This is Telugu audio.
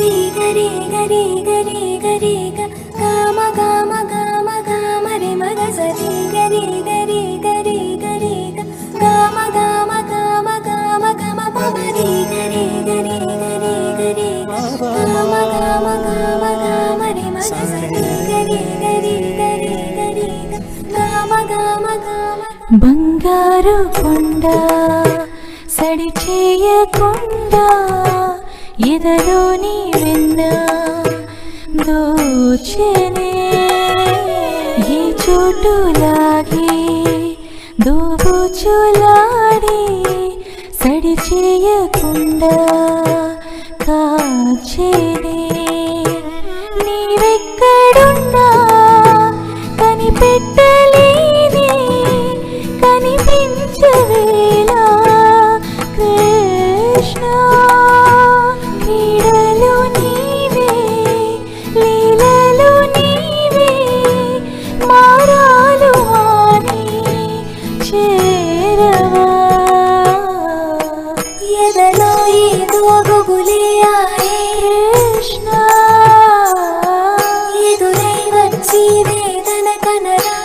రి గరి గరి గరి గరి గమ గమ గమ గమ రి మగ సరి గరి గరి గరి గరి గమ గమ గమ గమ గమ పమ రి గరి గరి గరి గరి గమ గమ గమ గమ రి మగ సరి గరి గరి గరి గరి గమ గమ గమ బంగారు కొండ సడి చేయకుండా ఎదలోని వెన్న దోచెనే ఈ చోటులాగే దోబుచులాడి సడి చేయకుండా కాచెనే నీవెక్కడున్నా కనిపెట్టలేని కనిపించవేలా కృష్ణ క్రీడలు నీవే లీలలు నీవే మారాలు అని చేరవా ఎదలో ఏదో గుబులే ఆయే కృష్ణ ఎదురై వచ్చి వేదన కనరా